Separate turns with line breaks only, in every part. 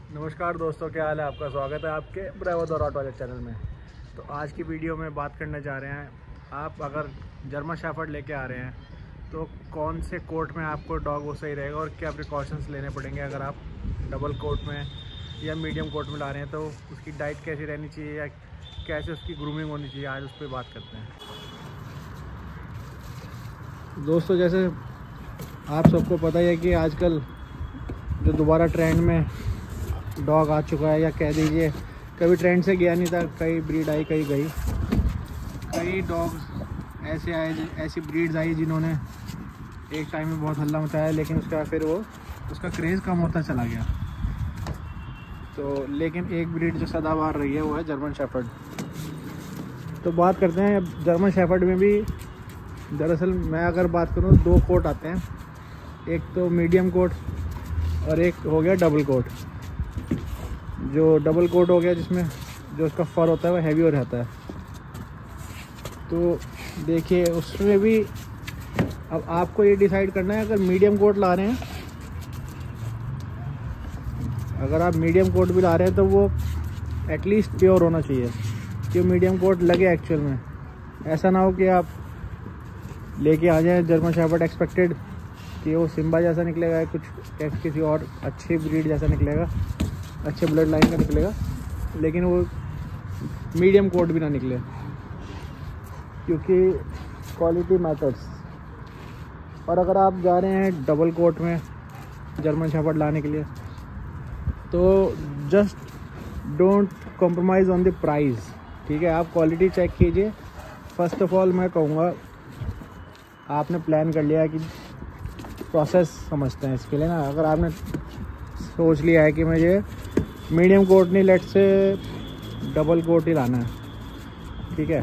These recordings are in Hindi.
नमस्कार दोस्तों, क्या हाल है? आपका स्वागत है आपके ब्रेवो द रॉटवाइलर चैनल में। तो आज की वीडियो में बात करने जा रहे हैं, आप अगर जर्मन शेफर्ड लेके आ रहे हैं तो कौन से कोट में आपको डॉग वो सही रहेगा और क्या प्रिकॉशंस लेने पड़ेंगे। अगर आप डबल कोट में या मीडियम कोट में ला रहे हैं तो उसकी डाइट कैसी रहनी चाहिए या कैसे उसकी ग्रूमिंग होनी चाहिए, आज उस पर बात करते हैं। दोस्तों, जैसे आप सबको पता ही है कि आजकल जो दोबारा ट्रेंड में डॉग आ चुका है, या कह दीजिए कभी ट्रेंड से गया नहीं था, कई ब्रीड आई कई गई। कई डॉग्स ऐसे आए, ऐसी ब्रीड्स आई जिन्होंने एक टाइम में बहुत हल्ला मचाया, लेकिन उसके बाद फिर वो उसका क्रेज़ कम होता चला गया। तो लेकिन एक ब्रीड जो सदाबहार रही है वो है जर्मन शेफर्ड। तो बात करते हैं जर्मन शेफर्ड में भी। दरअसल मैं अगर बात करूँ, दो कोट आते हैं, एक तो मीडियम कोट और एक हो गया डबल कोट। जो डबल कोट हो गया जिसमें जो उसका फर होता है वो हैवी हो रहता है। तो देखिए उसमें भी अब आपको ये डिसाइड करना है, अगर मीडियम कोट ला रहे हैं, अगर आप मीडियम कोट भी ला रहे हैं तो वो एटलीस्ट प्योर होना चाहिए कि मीडियम कोट लगे एक्चुअल में। ऐसा ना हो कि आप लेके आ जाएं जर्मन शेफर्ड एक्सपेक्टेड कि वो सिम्बा जैसा निकलेगा, कुछ किसी और अच्छी ब्रीड जैसा निकलेगा, अच्छे ब्लड लाइन का निकलेगा, लेकिन वो मीडियम कोट भी ना निकले, क्योंकि क्वालिटी मैटर्स। और अगर आप जा रहे हैं डबल कोट में जर्मन शेफर्ड लाने के लिए तो just don't compromise on the price. ठीक है, आप क्वालिटी चेक कीजिए। फर्स्ट ऑफ ऑल मैं कहूँगा, आपने प्लान कर लिया कि प्रोसेस समझते हैं इसके लिए ना। अगर आपने सोच लिया है कि मुझे मीडियम कोट नहीं, लेट से डबल कोट ही लाना है, ठीक है,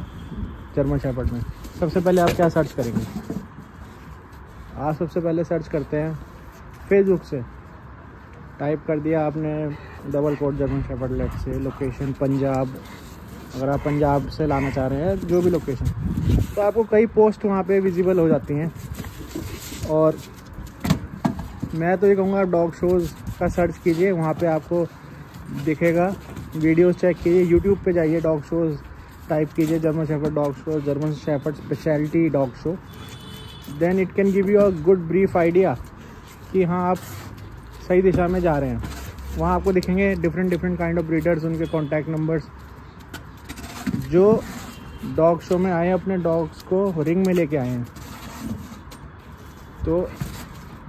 जर्मन शेफर्ड में, सबसे पहले आप क्या सर्च करेंगे? आप सबसे पहले सर्च करते हैं फेसबुक से, टाइप कर दिया आपने double coat German shepherd, let's say location Punjab. अगर आप पंजाब से लाना चाह रहे हैं, जो भी लोकेशन, तो आपको कई पोस्ट वहाँ पे विजिबल हो जाती हैं। और मैं तो ये कहूँगा, आप डॉग शोज़ का सर्च कीजिए, वहाँ पे आपको दिखेगा। वीडियोस चेक कीजिए, यूट्यूब पे जाइए, डॉग शोज़ टाइप कीजिए, German shepherd dog show, German shepherd speciality dog show. Then it can give you a good brief idea कि हाँ आप सही दिशा में जा रहे हैं। वहाँ आपको दिखेंगे डिफरेंट काइंड ऑफ ब्रीडर्स, उनके कॉन्टैक्ट नंबर्स। जो डॉग शो में आए हैं, अपने डॉग्स को रिंग में लेके आए हैं। तो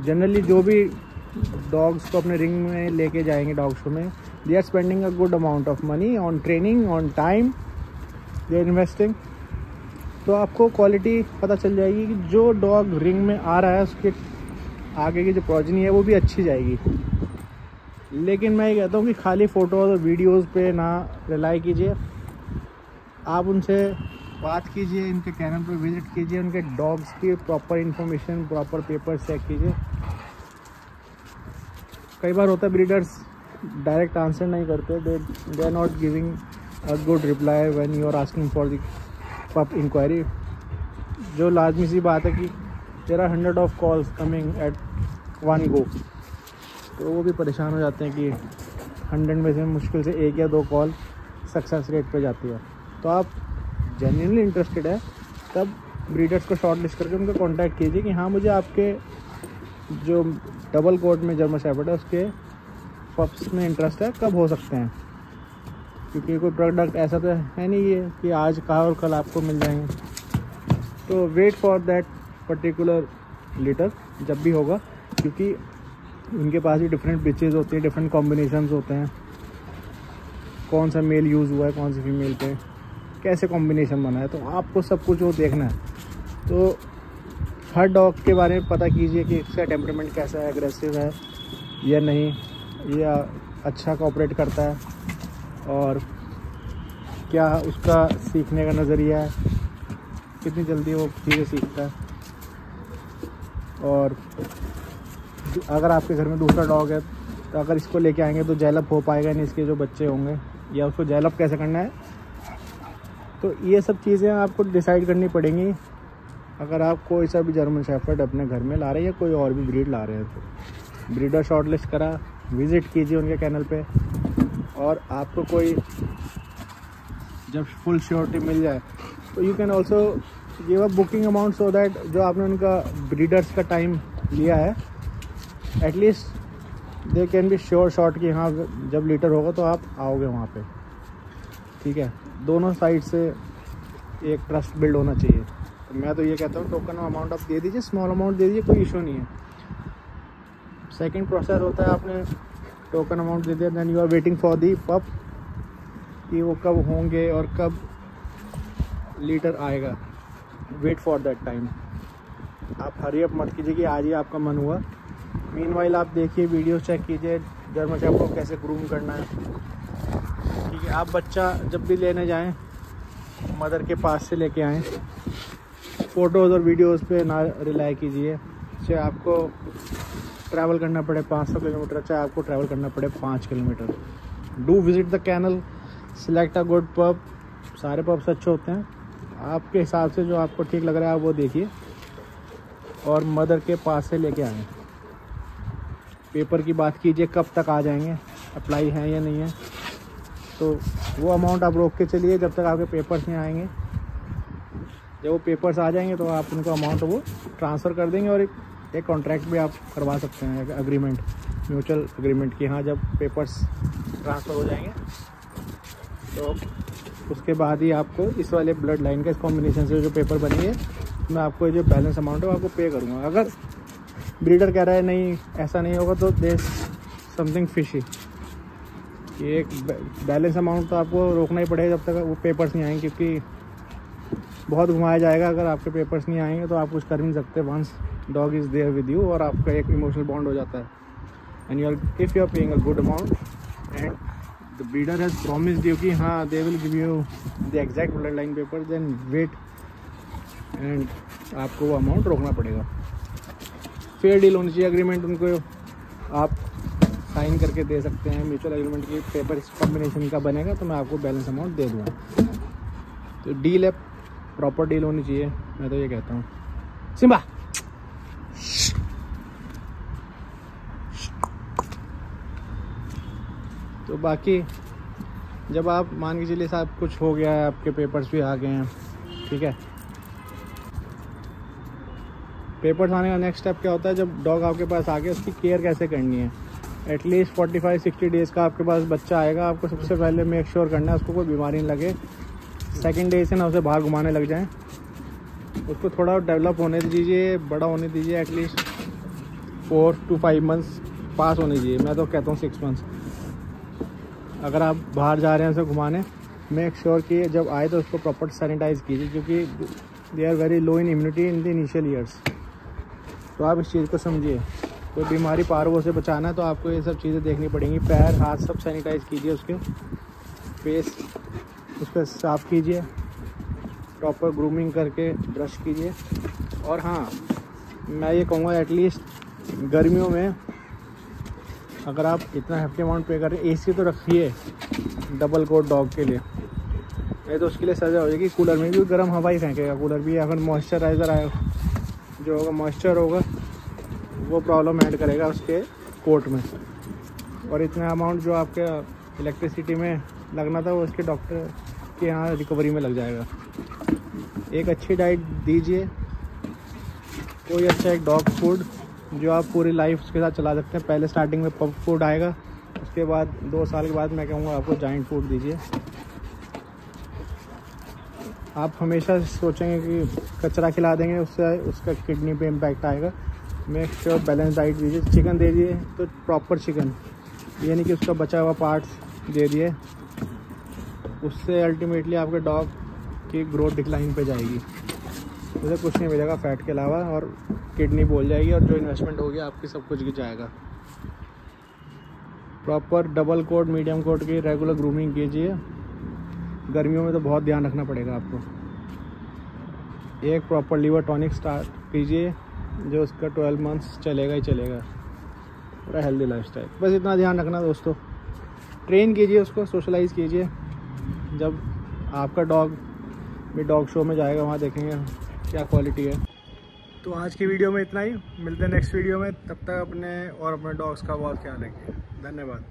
जनरली जो भी डॉग्स को अपने रिंग में लेके जाएंगे डॉग शो में, they are spending a good amount of money on training, on time they are investing. तो आपको क्वालिटी पता चल जाएगी कि जो डॉग रिंग में आ रहा है उसके आगे की जो प्रोजनी है वो भी अच्छी जाएगी। लेकिन मैं ये कहता हूँ कि खाली फ़ोटोज़ और वीडियोज़ पे ना रिलाई कीजिए। आप उनसे बात कीजिए, इनके कैनल पे विज़िट कीजिए, उनके डॉग्स की proper information, proper paper check कीजिए। कई बार होता है ब्रीडर्स डायरेक्ट आंसर नहीं करते, they are not giving a good reply when you are asking for the pup inquiry. जो लाजमी सी बात है कि there are 100 of calls coming at one go, तो वो भी परेशान हो जाते हैं कि 100 में से मुश्किल से 1 या 2 कॉल सक्सेस रेट पे जाती है। तो आप जेन्युइनली इंटरेस्टेड है तब ब्रीडर्स को शॉर्ट लिस्ट करके उनको कांटेक्ट कीजिए कि हाँ मुझे आपके जो डबल कोट में जर्मन शेफर्ड है उसके पप्स में इंटरेस्ट है, कब हो सकते हैं। क्योंकि कोई प्रोडक्ट ऐसा तो है नहीं है कि आज कहा और कल आपको मिल जाएंगे। तो wait for that particular litter जब भी होगा, क्योंकि उनके पास भी डिफरेंट बिचेज़ होती हैं, डिफरेंट कॉम्बिनेशंस होते हैं, कौन सा मेल यूज़ हुआ है, कौन सी फीमेल पे कैसे कॉम्बिनेशन बना है। तो आपको सब कुछ वो देखना है। तो हर डॉग के बारे में पता कीजिए कि इसका टेम्परामेंट कैसा है, एग्रेसिव है या नहीं, या अच्छा कोऑपरेट करता है, और क्या उसका सीखने का नज़रिया है, कितनी जल्दी वो चीज़ें सीखता है। और अगर आपके घर में दूसरा डॉग है तो अगर इसको लेके आएंगे तो जेलअप हो पाएगा नहीं, इसके जो बच्चे होंगे, या उसको जेलअप कैसे करना है। तो ये सब चीज़ें आपको डिसाइड करनी पड़ेंगी अगर आप कोई सा भी जर्मन शेफर्ड अपने घर में ला रहे हैं या कोई और भी ब्रीड ला रहे हैं। तो ब्रीडर शॉर्टलिस्ट करा, विज़िट कीजिए उनके कैनल पे, और आपको कोई जब फुल श्योरिटी मिल जाए तो you can also give a booking amount, so that जो आपने उनका ब्रीडर्स का टाइम लिया है at least they can be sure shot कि हाँ जब लीटर होगा तो आप आओगे वहाँ पे, ठीक है। दोनों साइड से एक ट्रस्ट बिल्ड होना चाहिए। तो मैं तो ये कहता हूँ टोकन अमाउंट आप दे दीजिए, स्मॉल अमाउंट दे दीजिए, कोई इशू नहीं है। सेकंड प्रोसेस होता है आपने टोकन अमाउंट दे दिया, then you are waiting for the pup कि वो कब होंगे और कब लीटर आएगा। वेट फॉर दैट टाइम, आप हरी अप मत कीजिए कि आज ही आपका मन हुआ। मीनवाइल आप देखिए, वीडियो चेक कीजिए जर्मन शेफर्ड को कैसे ग्रूम करना है, ठीक है। आप बच्चा जब भी लेने जाएं मदर के पास से लेके आएँ, फ़ोटोज़ और वीडियोज़ पे ना रिलाई कीजिए। चाहे आपको ट्रैवल करना पड़े 500 किलोमीटर, चाहे आपको ट्रैवल करना पड़े 5 kilometre, do visit the kennel, select a good pup. सारे पब्स अच्छे होते हैं, आपके हिसाब से जो आपको ठीक लग रहा है आप वो देखिए, और मदर के पास से लेके आएँ। पेपर की बात कीजिए, कब तक आ जाएंगे, अप्लाई है या नहीं है, तो वो अमाउंट आप रोक के चलिए जब तक आपके पेपर्स नहीं आएंगे। जब वो पेपर्स आ जाएंगे तो आप उनको अमाउंट वो ट्रांसफ़र कर देंगे, और एक कॉन्ट्रैक्ट भी आप करवा सकते हैं, एग्रीमेंट, म्यूचुअल एग्रीमेंट, कि हाँ जब पेपर्स ट्रांसफ़र हो जाएंगे तो उसके बाद ही आपको इस वाले ब्लड लाइन का, इस कॉम्बिनेशन से जो पेपर बनेंगे मैं आपको जो बैलेंस अमाउंट है वो आपको पे करूँगा। अगर ब्रीडर कह रहा है नहीं ऐसा नहीं होगा तो देयर समथिंग फिशी, कि एक बैलेंस अमाउंट तो आपको रोकना ही पड़ेगा जब तक वो पेपर्स नहीं आएंगे, क्योंकि बहुत घुमाया जाएगा। अगर आपके पेपर्स नहीं आएंगे तो आप कुछ कर नहीं सकते। Once dog is there with you, और आपका एक इमोशनल बॉन्ड हो जाता है। And you are, if you are paying a good amount and the breeder has promised you कि हाँ they will give you the exact blood line paper, then wait, and आपको वो अमाउंट रोकना पड़ेगा। फेयर डील होनी चाहिए, एग्रीमेंट उनको आप साइन करके दे सकते हैं। म्यूचुअल एग्रीमेंट की पेपर इस कॉम्बिनेशन का बनेगा तो मैं आपको बैलेंस अमाउंट दे दूँगा। तो डील है, प्रॉपर डील होनी चाहिए, मैं तो ये कहता हूँ। सिम्बा, तो बाकी जब आप मान के चलिए साहब कुछ हो गया है, आपके पेपर्स भी आ गए हैं, ठीक है। पेपर्स आने का नेक्स्ट स्टेप क्या होता है, जब डॉग आपके पास आ गया उसकी केयर कैसे करनी है। एटलीस्ट 45-60 डेज़ का आपके पास बच्चा आएगा, आपको सबसे पहले मेक श्योर करना है उसको कोई बीमारी नहीं लगे। सेकेंड डे से ना उसे बाहर घुमाने लग जाएं, उसको थोड़ा डेवलप होने दीजिए, बड़ा होने दीजिए। एटलीस्ट 4 to 5 मंथ्स पास होने दीजिए, मैं तो कहता हूँ 6 मंथ्स। अगर आप बाहर जा रहे हैं उसे घुमाने, मेक श्योर कि जब आए तो उसको प्रॉपर सैनिटाइज़ कीजिए, क्योंकि they are very low in immunity in the initial years. तो आप इस चीज़ को समझिए, कोई बीमारी पार्वों से बचाना है तो आपको ये सब चीज़ें देखनी पड़ेंगी। पैर हाथ सब सैनिटाइज़ कीजिए, उसके फेस उसका साफ़ कीजिए, प्रॉपर ग्रूमिंग करके ब्रश कीजिए। और हाँ, मैं ये कहूँगा एटलीस्ट गर्मियों में अगर आप इतना हैफ्टी अमाउंट पे कर रहे हैं, एसी तो रखिए डबल कोट डॉग के लिए, नहीं तो उसके लिए सज़ा हो जाएगी। कूलर में भी गर्म हवा ही फेंकेगा, कूलर भी। अगर मॉइस्चराइज़र आए जो होगा, मॉइस्चर होगा, वो प्रॉब्लम ऐड करेगा उसके कोट में। और इतना अमाउंट जो आपके इलेक्ट्रिसिटी में लगना था वो उसके डॉक्टर के यहाँ रिकवरी में लग जाएगा। एक अच्छी डाइट दीजिए, कोई अच्छा एक डॉग फूड जो आप पूरी लाइफ उसके साथ चला सकते हैं। पहले स्टार्टिंग में पप फूड आएगा, उसके बाद 2 साल के बाद मैं कहूँगा आपको जाइंट फूड दीजिए। आप हमेशा सोचेंगे कि कचरा खिला देंगे उससे उसका किडनी पे इम्पैक्ट आएगा। मेक श्योर बैलेंस डाइट दीजिए। चिकन दे दिए तो प्रॉपर चिकन, ये नहीं कि उसका बचा हुआ पार्ट्स दे दिए, उससे अल्टीमेटली आपके डॉग की ग्रोथ डिक्लाइन पे जाएगी, उसे कुछ नहीं मिलेगा फैट के अलावा, और किडनी बोल जाएगी, और जो इन्वेस्टमेंट होगी आपकी सब कुछ गिर जाएगा। Proper double coat medium coat की रेगुलर ग्रूमिंग कीजिए। गर्मियों में तो बहुत ध्यान रखना पड़ेगा आपको। एक प्रॉपर लीवर टॉनिक स्टार्ट कीजिए जो उसका 12 मंथ्स चलेगा ही चलेगा। पूरा हेल्दी लाइफस्टाइल, बस इतना ध्यान रखना दोस्तों। ट्रेन कीजिए उसको, सोशलाइज़ कीजिए। जब आपका डॉग भी डॉग शो में जाएगा वहाँ देखेंगे क्या क्वालिटी है। तो आज की वीडियो में इतना ही, मिलते हैं नेक्स्ट वीडियो में। तब तक अपने और अपने डॉग्स का बहुत ख्याल रखिए। धन्यवाद।